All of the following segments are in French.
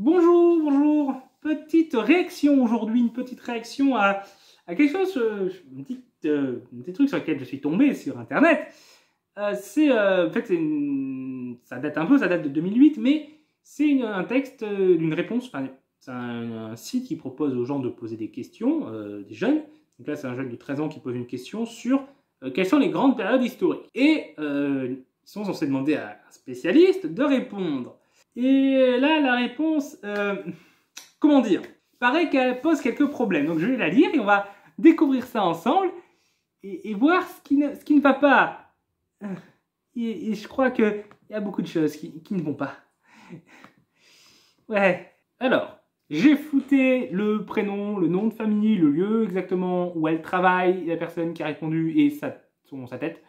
Bonjour, bonjour. Petite réaction aujourd'hui, une petite réaction à quelque chose, un petit truc sur lequel je suis tombé sur Internet. En fait, ça date un peu, ça date de 2008, mais c'est un texte d'une réponse. Enfin, c'est un site qui propose aux gens de poser des questions, des jeunes. Donc là, c'est un jeune de 13 ans qui pose une question sur quelles sont les grandes périodes historiques. Et ils sont censés demander à un spécialiste de répondre. Et là, la réponse, comment dire, il paraît qu'elle pose quelques problèmes. Donc je vais la lire et on va découvrir ça ensemble et voir ce qui ne va pas. Et je crois qu'il y a beaucoup de choses qui ne vont pas. Ouais. Alors, j'ai fouté le prénom, le nom de famille, le lieu exactement où elle travaille, la personne qui a répondu et sa tête,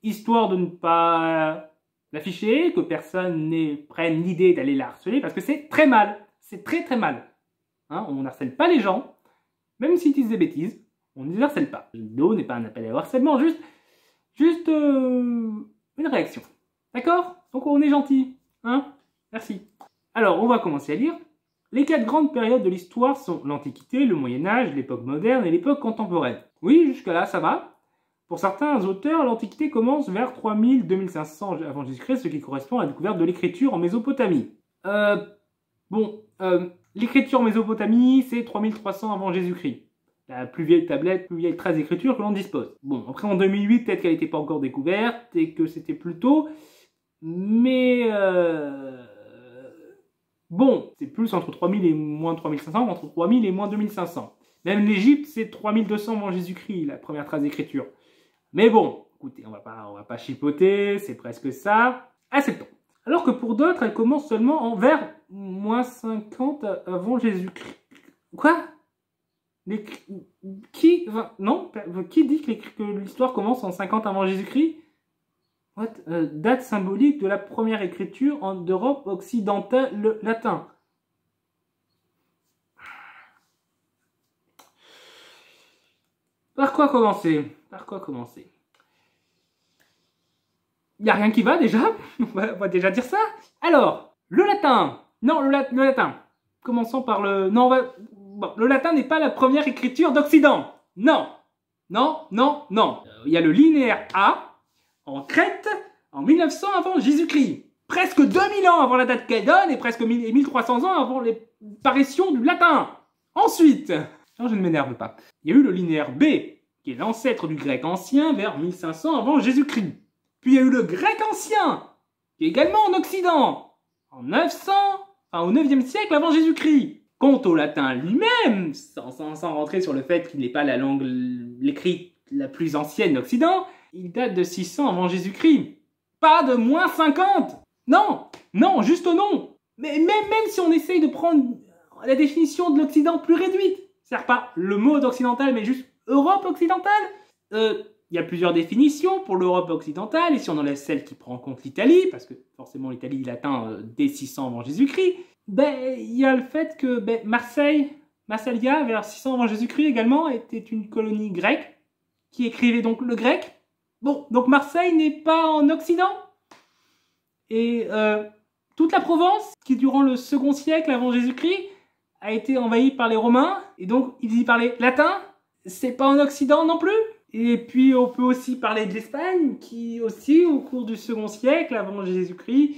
histoire de ne pas l'afficher, que personne ne prenne l'idée d'aller la harceler, parce que c'est très mal. C'est très très mal. Hein, on n'harcèle pas les gens, même s'ils disent des bêtises, on ne les harcèle pas. La vidéo n'est pas un appel au harcèlement, juste une réaction. D'accord? Donc on est gentil. Hein? Merci. Alors, on va commencer à lire. Les 4 grandes périodes de l'histoire sont l'Antiquité, le Moyen-Âge, l'époque moderne et l'époque contemporaine. Oui, jusque là, ça va. Pour certains auteurs, l'Antiquité commence vers 3000-2500 avant Jésus-Christ, ce qui correspond à la découverte de l'écriture en Mésopotamie. L'écriture en Mésopotamie, c'est 3300 avant Jésus-Christ. La plus vieille tablette, plus vieille trace d'écriture que l'on dispose. Bon, après en 2008, peut-être qu'elle n'était pas encore découverte et que c'était plus tôt. Mais bon, c'est plus entre 3000 et moins 3500, entre 3000 et moins 2500. Même l'Égypte, c'est 3200 avant Jésus-Christ, la première trace d'écriture. Mais bon, écoutez, on va pas chipoter, c'est presque ça. Acceptons. Alors que pour d'autres, elle commence seulement vers moins 50 avant Jésus-Christ. Quoi? Qui dit que l'histoire commence en 50 avant Jésus-Christ? Date symbolique de la première écriture d'Europe occidentale, le latin. Par quoi commencer? Il n'y a rien qui va déjà. On va déjà dire ça. Alors, le latin. Non, le latin. Commençons par le... Non, le latin n'est pas la première écriture d'Occident. Non. Il y a le linéaire A en Crète en 1900 avant Jésus-Christ. Presque 2000 ans avant la date qu'elle donne et presque 1300 ans avant l'apparition du latin. Ensuite, non, je ne m'énerve pas. Il y a eu le linéaire B, qui est l'ancêtre du grec ancien vers 1500 avant Jésus-Christ. Puis il y a eu le grec ancien, qui est également en Occident, en 900, au 9e siècle avant Jésus-Christ. Quant au latin lui-même, sans rentrer sur le fait qu'il n'est pas la langue écrite la plus ancienne d'Occident, il date de 600 avant Jésus-Christ. Pas de moins 50. Non, juste non. Mais même si on essaye de prendre la définition de l'Occident plus réduite, c'est-à-dire pas le mot d'occidental, mais juste Europe occidentale, il y a plusieurs définitions pour l'Europe occidentale, et si on enlève celle qui prend en compte l'Italie, parce que forcément l'Italie est atteint dès 600 avant Jésus-Christ, il y a le fait que Massalia, vers 600 avant Jésus-Christ également, était une colonie grecque, qui écrivait donc le grec. Bon, donc Marseille n'est pas en Occident. Et toute la Provence, qui durant le second siècle avant Jésus-Christ, a été envahie par les Romains, et donc ils y parlaient latin, c'est pas en Occident non plus. Et puis on peut aussi parler de l'Espagne, qui aussi au cours du second siècle avant Jésus-Christ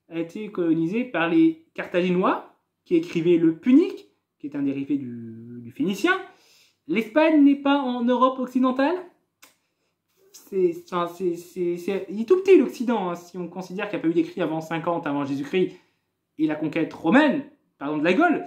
a été colonisée par les Carthaginois, qui écrivaient le punique, qui est un dérivé du phénicien. L'Espagne n'est pas en Europe occidentale. Il est tout petit l'Occident, hein, si on considère qu'il n'y a pas eu d'écrit avant 50 avant Jésus-Christ et la conquête romaine, par exemple de la Gaule.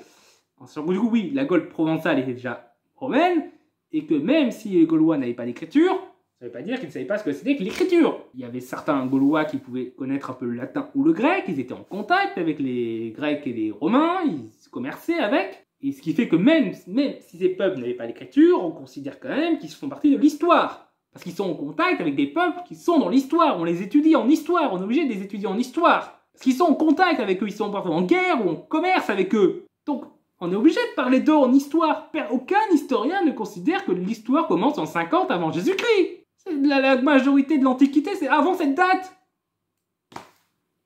Du coup, oui, la Gaule provençale était déjà romaine, et que même si les Gaulois n'avaient pas d'écriture, ça ne veut pas dire qu'ils ne savaient pas ce que c'était que l'écriture. Il y avait certains Gaulois qui pouvaient connaître un peu le latin ou le grec, ils étaient en contact avec les Grecs et les Romains, ils commerçaient avec, et ce qui fait que même si ces peuples n'avaient pas d'écriture, on considère quand même qu'ils font partie de l'histoire. Parce qu'ils sont en contact avec des peuples qui sont dans l'histoire, on les étudie en histoire, on est obligé de les étudier en histoire. Parce qu'ils sont en contact avec eux, ils sont parfois en guerre ou en commerce avec eux. Donc, on est obligé de parler d'eux en histoire. Aucun historien ne considère que l'histoire commence en 50 avant Jésus-Christ. La majorité de l'Antiquité, c'est avant cette date.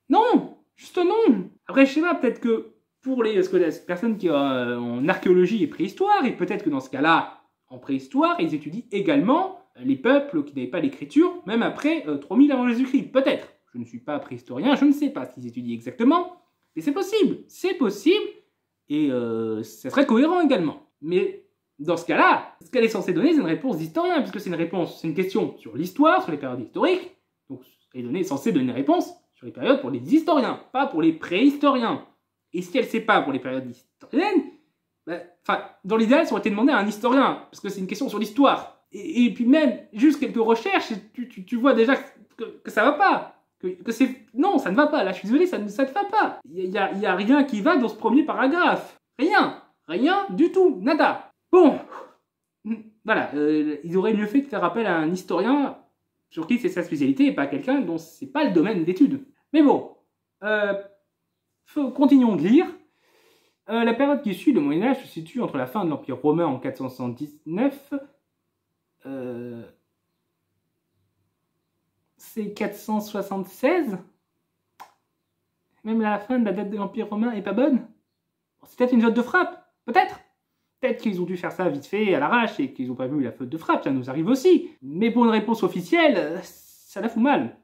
Non, juste non. Après, je sais pas, peut-être que pour les personnes qui en archéologie et préhistoire, et peut-être que dans ce cas-là, en préhistoire, ils étudient également les peuples qui n'avaient pas l'écriture, même après 3000 avant Jésus-Christ, peut-être. Je ne suis pas préhistorien, je ne sais pas ce qu'ils étudient exactement, mais c'est possible, et ça serait cohérent également. Mais dans ce cas-là, ce qu'elle est censée donner, c'est une réponse d'historien, puisque c'est une question sur l'histoire, sur les périodes historiques, donc elle est censée donner une réponse sur les périodes pour les historiens, pas pour les préhistoriens. Et si elle ne sait pas pour les périodes historiennes, dans l'idéal, ça aurait été demandé à un historien, parce que c'est une question sur l'histoire. Et puis même, juste quelques recherches, tu vois déjà que ça va pas. Non, ça ne va pas. Là, je suis désolé, ça ne va pas. Il y a rien qui va dans ce premier paragraphe. Rien du tout, nada. Bon, voilà, ils auraient mieux fait de faire appel à un historien sur qui c'est sa spécialité et pas quelqu'un dont c'est pas le domaine d'étude. Mais bon, continuons de lire. La période qui suit le Moyen-Âge se situe entre la fin de l'Empire romain en 479, c'est 476. Même la fin de la date de l'Empire romain est pas bonne. C'est peut-être une faute de frappe, peut-être. Peut-être qu'ils ont dû faire ça vite fait à l'arrache et qu'ils n'ont pas vu la faute de frappe, ça nous arrive aussi. Mais pour une réponse officielle, ça la fout mal.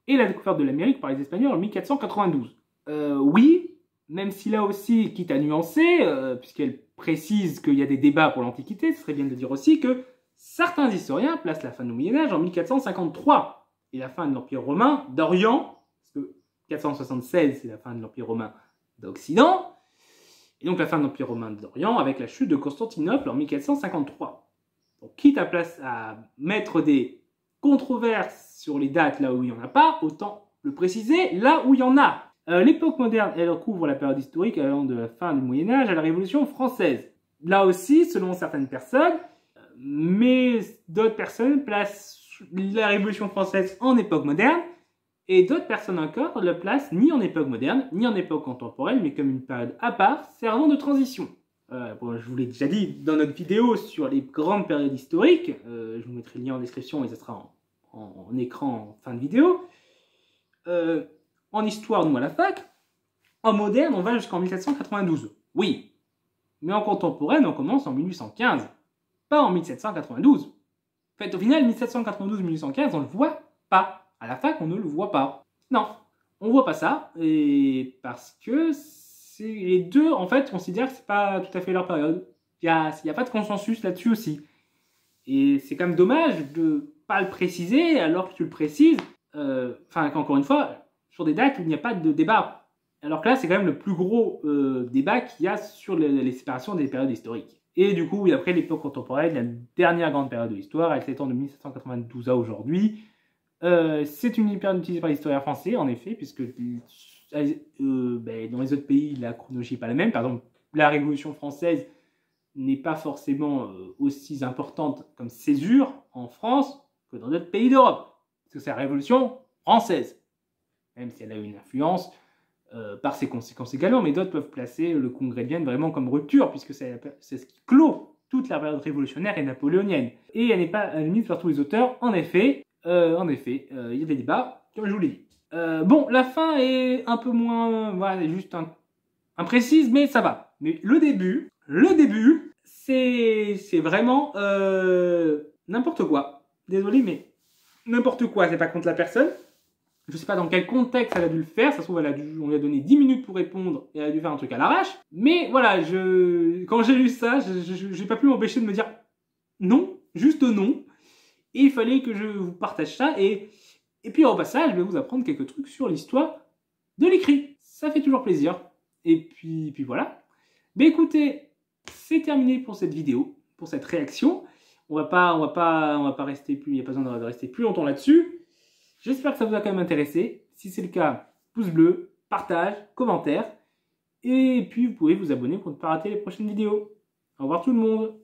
Et la découverte de l'Amérique par les Espagnols en 1492. Oui, même si là aussi, quitte à nuancer, puisqu'elle précise qu'il y a des débats pour l'Antiquité, ce serait bien de dire aussi que certains historiens placent la fin du Moyen-Âge en 1453 et la fin de l'Empire romain d'Orient, parce que 476 c'est la fin de l'Empire romain d'Occident, et donc la fin de l'Empire romain d'Orient avec la chute de Constantinople en 1453. Donc quitte à mettre des controverses sur les dates là où il n'y en a pas, autant le préciser là où il y en a. L'époque moderne, elle recouvre la période historique allant de la fin du Moyen-Âge à la Révolution française. Là aussi, selon certaines personnes, mais d'autres personnes placent la Révolution française en époque moderne, et d'autres personnes encore le placent ni en époque moderne, ni en époque contemporaine, mais comme une période à part, servant de transition. Bon, je vous l'ai déjà dit dans notre vidéo sur les grandes périodes historiques, je vous mettrai le lien en description et ça sera en écran en fin de vidéo. En histoire, nous à la fac, en moderne, on va jusqu'en 1792. Oui, mais en contemporaine, on commence en 1815, pas en 1792. En fait, au final, 1792-1815, on ne le voit pas. À la fac, on ne le voit pas. Non, on ne voit pas ça, et parce que les deux, en fait, considèrent que c'est pas tout à fait leur période. Il n'y a pas de consensus là-dessus aussi. Et c'est quand même dommage de ne pas le préciser, alors que tu le précises, encore une fois, sur des dates où il n'y a pas de débat. Alors que là, c'est quand même le plus gros débat qu'il y a sur les séparations des périodes historiques. Et du coup, après l'époque contemporaine, la dernière grande période de l'histoire, elle s'étend de 1792 à aujourd'hui. C'est une période utilisée par les historiens français, en effet, puisque dans les autres pays, la chronologie n'est pas la même. Par exemple, la Révolution française n'est pas forcément aussi importante comme césure en France que dans d'autres pays d'Europe. Parce que c'est la Révolution française. Même si elle a eu une influence par ses conséquences également, mais d'autres peuvent placer le Congrès de Vienne vraiment comme rupture, puisque c'est ce qui clôt toute la période révolutionnaire et napoléonienne. Et elle n'est pas admise par tous les auteurs, en effet, il y a des débats, comme je vous l'ai dit. Bon, la fin est un peu moins, voilà, juste imprécise, mais ça va. Mais le début, c'est vraiment n'importe quoi. Désolé, mais n'importe quoi, c'est pas contre la personne. Je sais pas dans quel contexte elle a dû le faire, ça se trouve on lui a donné 10 minutes pour répondre et elle a dû faire un truc à l'arrache. Mais voilà, quand j'ai lu ça, j'ai pas pu m'empêcher de me dire non, juste non. Et il fallait que je vous partage ça. Et puis au passage, je vais vous apprendre quelques trucs sur l'histoire de l'écrit. Ça fait toujours plaisir. Et puis voilà. Mais écoutez, c'est terminé pour cette vidéo, pour cette réaction. On va pas rester plus, il n'y a pas besoin de rester plus longtemps là-dessus. J'espère que ça vous a quand même intéressé. Si c'est le cas, pouce bleu, partage, commentaire. Et puis vous pouvez vous abonner pour ne pas rater les prochaines vidéos. Au revoir tout le monde.